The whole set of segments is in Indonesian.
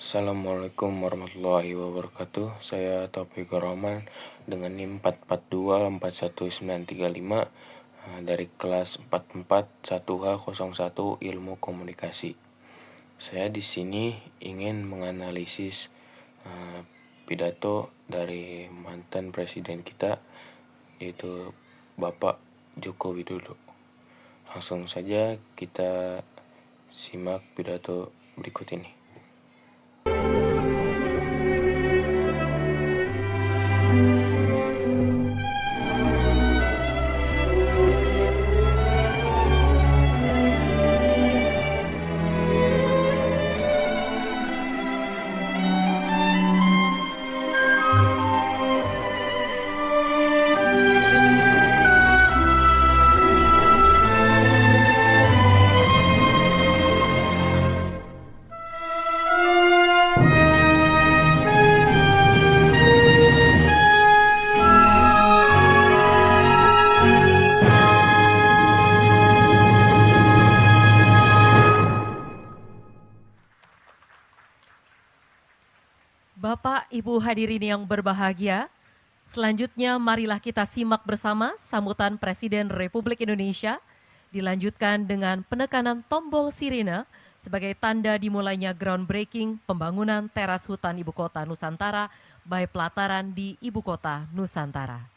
Assalamualaikum warahmatullahi wabarakatuh. Saya Taufik Rohman dengan NIM 4424195 dari kelas 44 1H01 Ilmu Komunikasi. Saya di sini ingin menganalisis pidato dari mantan presiden kita, yaitu Bapak Joko Widodo. Langsung saja kita simak pidato berikut ini. Bapak, Ibu hadirin yang berbahagia, selanjutnya marilah kita simak bersama sambutan Presiden Republik Indonesia, dilanjutkan dengan penekanan tombol sirine sebagai tanda dimulainya groundbreaking pembangunan teras hutan Ibu Kota Nusantara by Pelataran di Ibu Kota Nusantara.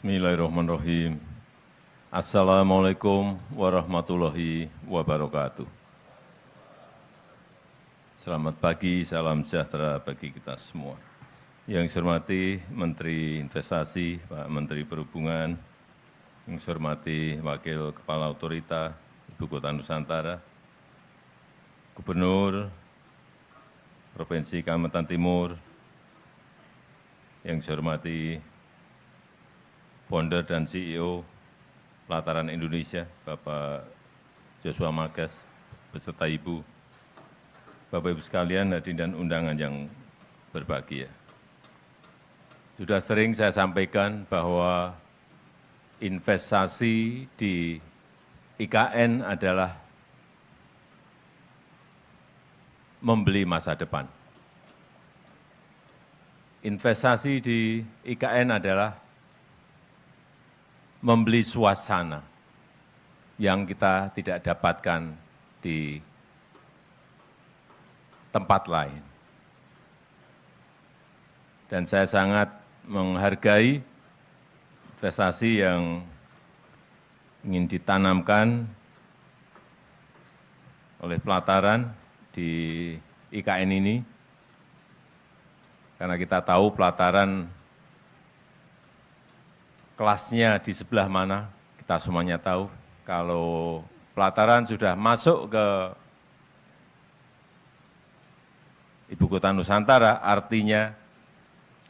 Bismillahirrahmanirrahim. Assalamualaikum warahmatullahi wabarakatuh. Selamat pagi, salam sejahtera bagi kita semua. Yang saya hormati Menteri Investasi, Pak Menteri Perhubungan, yang saya hormati Wakil Kepala Otorita Ibu Kota Nusantara, Gubernur Provinsi Kalimantan Timur, yang saya hormati Founder dan CEO Pelataran Indonesia, Bapak Joshua Magas, beserta Ibu, Bapak Ibu sekalian, hadirin dan undangan yang berbahagia. Sudah sering saya sampaikan bahwa investasi di IKN adalah membeli masa depan. Investasi di IKN adalah membeli suasana yang kita tidak dapatkan di tempat lain. Dan saya sangat menghargai investasi yang ingin ditanamkan oleh Pelataran di IKN ini, karena kita tahu Pelataran kelasnya di sebelah mana, kita semuanya tahu. Kalau Pelataran sudah masuk ke Ibu Kota Nusantara, artinya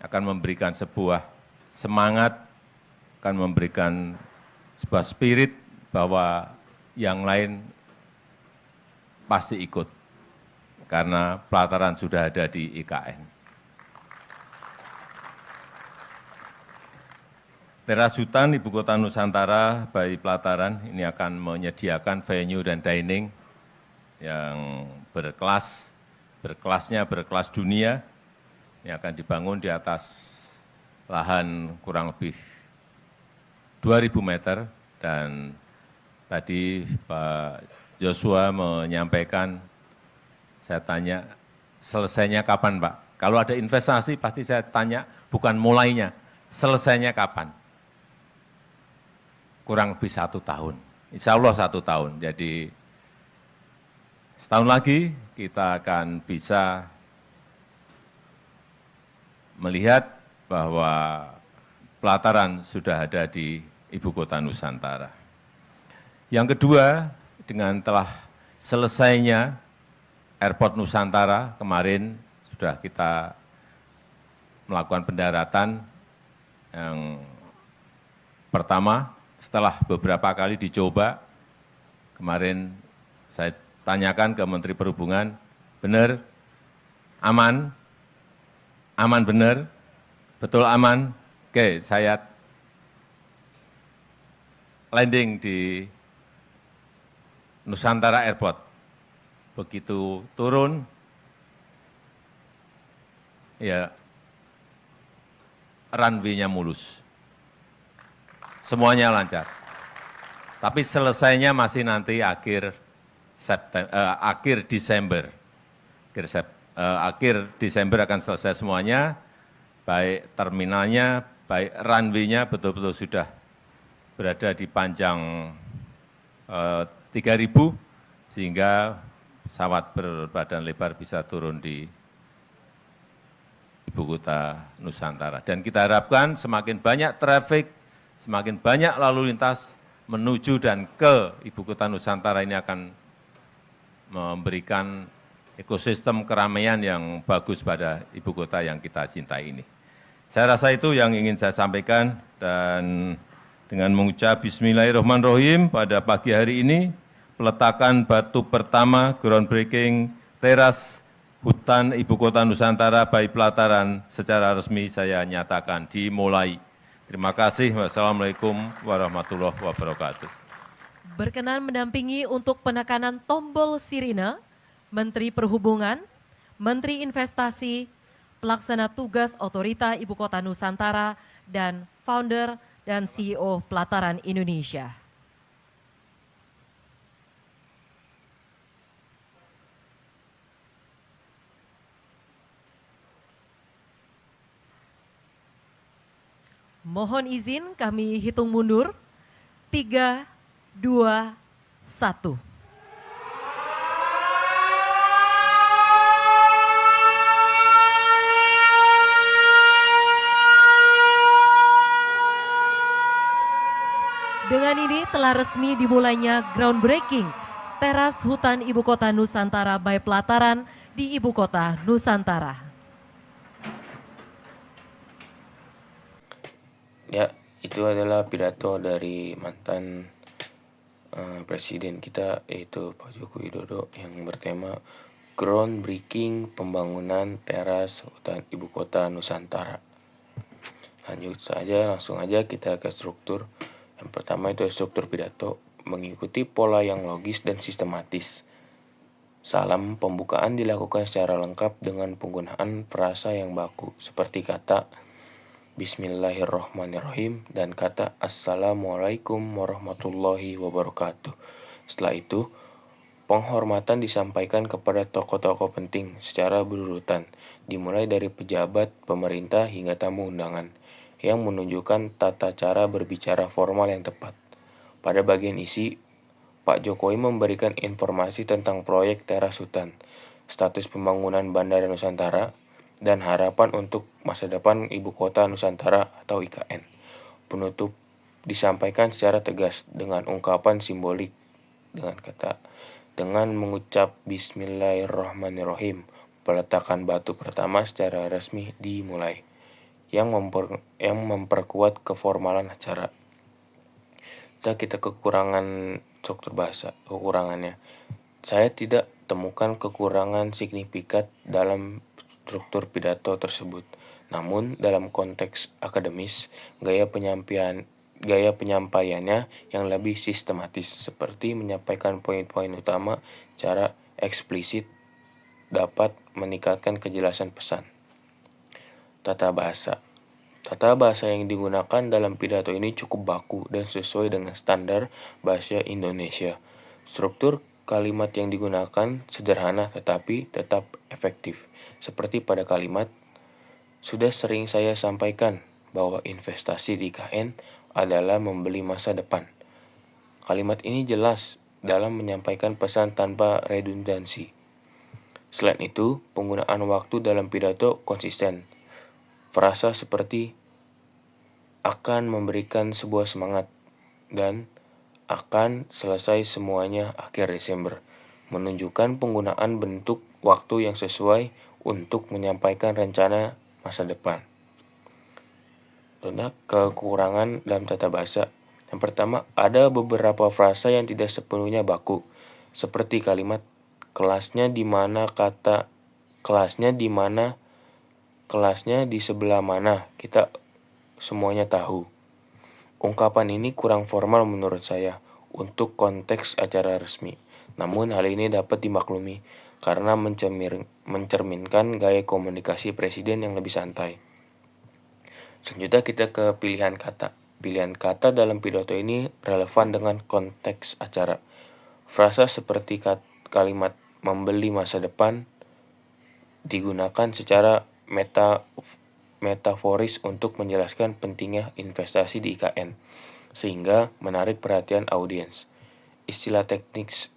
akan memberikan sebuah semangat, akan memberikan sebuah spirit bahwa yang lain pasti ikut, karena Pelataran sudah ada di IKN. Teras hutan Ibu Kota Nusantara by Pelataran ini akan menyediakan venue dan dining yang berkelasnya berkelas dunia. Ini akan dibangun di atas lahan kurang lebih 2.000 meter, dan tadi Pak Joshua menyampaikan, saya tanya, selesainya kapan Pak? Kalau ada investasi pasti saya tanya, bukan mulainya, selesainya kapan? Kurang lebih 1 tahun, insya Allah 1 tahun. Jadi setahun lagi kita akan bisa melihat bahwa Pelataran sudah ada di Ibu Kota Nusantara. Yang kedua, dengan telah selesainya Airport Nusantara, kemarin sudah kita melakukan pendaratan yang pertama. Setelah beberapa kali dicoba, kemarin saya tanyakan ke Menteri Perhubungan, Benar? Aman? Aman benar? Betul aman? Oke, saya landing di Nusantara Airport. Begitu turun, ya runway-nya mulus. Semuanya lancar. Tapi selesainya masih nanti akhir Desember. Akhir Desember akan selesai semuanya, baik terminalnya, baik runway-nya betul-betul sudah berada di panjang 3.000, sehingga pesawat berbadan lebar bisa turun di ibu kota Nusantara. Dan kita harapkan semakin banyak traffic, semakin banyak lalu lintas menuju dan ke ibu kota Nusantara ini akan memberikan ekosistem keramaian yang bagus pada ibu kota yang kita cintai ini. Saya rasa itu yang ingin saya sampaikan, dan dengan mengucap Bismillahirrahmanirrahim pada pagi hari ini, peletakan batu pertama groundbreaking teras hutan ibu kota Nusantara Bayi Pelataran secara resmi saya nyatakan dimulai. Terima kasih. Wassalamualaikum warahmatullahi wabarakatuh. Berkenan mendampingi untuk penekanan tombol sirine, Menteri Perhubungan, Menteri Investasi, Pelaksana Tugas Otorita Ibu Kota Nusantara, dan Founder dan CEO Pelataran Indonesia. Mohon izin kami hitung mundur. 3, 2, 1. Dengan ini telah resmi dimulainya groundbreaking teras hutan Ibu Kota Nusantara Bayi Pelataran di Ibu Kota Nusantara. Ya, itu adalah pidato dari mantan Presiden kita, yaitu Pak Joko Widodo, yang bertema groundbreaking pembangunan teras hutan Ibu Kota Nusantara. Langsung aja kita ke struktur. Yang pertama itu struktur pidato, mengikuti pola yang logis dan sistematis. Salam pembukaan dilakukan secara lengkap dengan penggunaan frasa yang baku, seperti kata Bismillahirrahmanirrahim dan kata Assalamualaikum warahmatullahi wabarakatuh. Setelah itu, penghormatan disampaikan kepada tokoh-tokoh penting secara berurutan, dimulai dari pejabat pemerintah hingga tamu undangan, yang menunjukkan tata cara berbicara formal yang tepat. Pada bagian isi, Pak Jokowi memberikan informasi tentang proyek teras hutan, status pembangunan Bandara Nusantara, dan harapan untuk masa depan Ibu Kota Nusantara atau IKN. Penutup disampaikan secara tegas dengan ungkapan simbolik dengan mengucap Bismillahirrahmanirrahim, peletakan batu pertama secara resmi dimulai, yang memperkuat keformalan acara. Kita kekurangan struktur bahasa, kekurangannya. Saya tidak temukan kekurangan signifikan dalam struktur pidato tersebut. Namun dalam konteks akademis, gaya penyampaiannya yang lebih sistematis, seperti menyampaikan poin-poin utama secara eksplisit, dapat meningkatkan kejelasan pesan. Tata bahasa yang digunakan dalam pidato ini cukup baku dan sesuai dengan standar bahasa Indonesia. Struktur kalimat yang digunakan sederhana tetapi tetap efektif. Seperti pada kalimat, sudah sering saya sampaikan bahwa investasi di IKN adalah membeli masa depan. Kalimat ini jelas dalam menyampaikan pesan tanpa redundansi. Selain itu, penggunaan waktu dalam pidato konsisten. Frasa seperti akan memberikan sebuah semangat dan akan selesai semuanya akhir Desember menunjukkan penggunaan bentuk waktu yang sesuai untuk menyampaikan rencana masa depan. Kekurangan dalam tata bahasa. Yang pertama, ada beberapa frasa yang tidak sepenuhnya baku, seperti kalimat kelasnya di mana kelasnya di sebelah mana, kita semuanya tahu. Ungkapan ini kurang formal menurut saya untuk konteks acara resmi. Namun hal ini dapat dimaklumi karena mencerminkan gaya komunikasi presiden yang lebih santai. Selanjutnya kita ke pilihan kata. Pilihan kata dalam pidato ini relevan dengan konteks acara. Frasa seperti kalimat membeli masa depan digunakan secara metaforis untuk menjelaskan pentingnya investasi di IKN, sehingga menarik perhatian audiens. Istilah teknis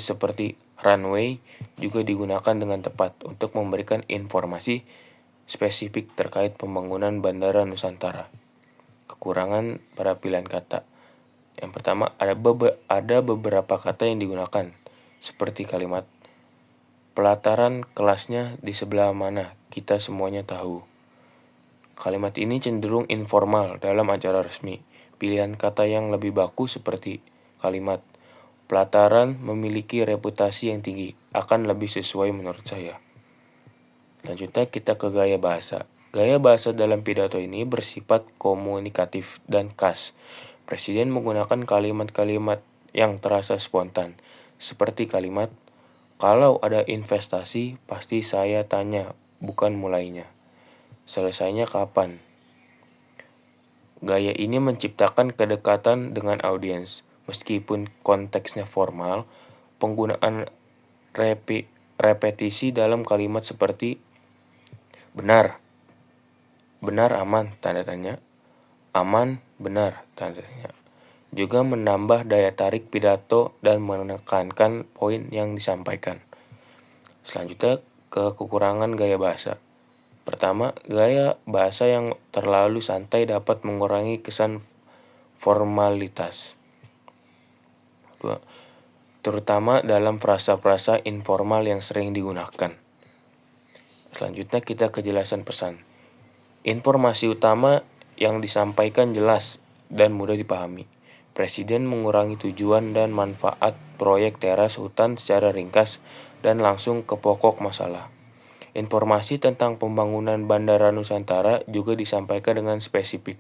seperti runway juga digunakan dengan tepat untuk memberikan informasi spesifik terkait pembangunan Bandara Nusantara. Kekurangan pada pilihan kata. Yang pertama, ada beberapa kata yang digunakan, seperti kalimat pelataran kelasnya di sebelah mana, kita semuanya tahu. Kalimat ini cenderung informal dalam acara resmi. Pilihan kata yang lebih baku seperti kalimat pelataran memiliki reputasi yang tinggi akan lebih sesuai menurut saya. Selanjutnya kita ke gaya bahasa. Gaya bahasa dalam pidato ini bersifat komunikatif dan khas. Presiden menggunakan kalimat-kalimat yang terasa spontan, seperti kalimat, kalau ada investasi, pasti saya tanya, bukan mulainya. Selesainya kapan? Gaya ini menciptakan kedekatan dengan audiens. Meskipun konteksnya formal, penggunaan repetisi dalam kalimat seperti benar aman, tanda tanya, aman, benar, tanda tanya, juga menambah daya tarik pidato dan menekankan poin yang disampaikan. Selanjutnya ke kekurangan gaya bahasa. Pertama, gaya bahasa yang terlalu santai dapat mengurangi kesan formalitas. Kedua, terutama dalam frasa-frasa informal yang sering digunakan. Selanjutnya kita kejelasan pesan. Informasi utama yang disampaikan jelas dan mudah dipahami. Presiden mengurangi tujuan dan manfaat proyek teras hutan secara ringkas dan langsung ke pokok masalah. Informasi tentang pembangunan Bandara Nusantara juga disampaikan dengan spesifik,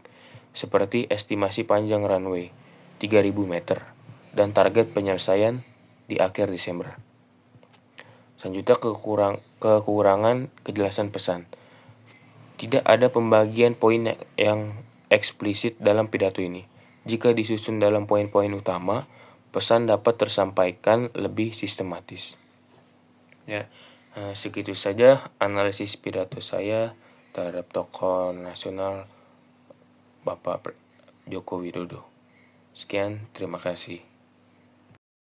seperti estimasi panjang runway 3.000 meter dan target penyelesaian di akhir Desember. Selanjutnya kekurangan kejelasan pesan. Tidak ada pembagian poin yang eksplisit dalam pidato ini. Jika disusun dalam poin-poin utama, pesan dapat tersampaikan lebih sistematis. Ya, segitu saja analisis pidato saya terhadap tokoh nasional Bapak Joko Widodo. Sekian, terima kasih.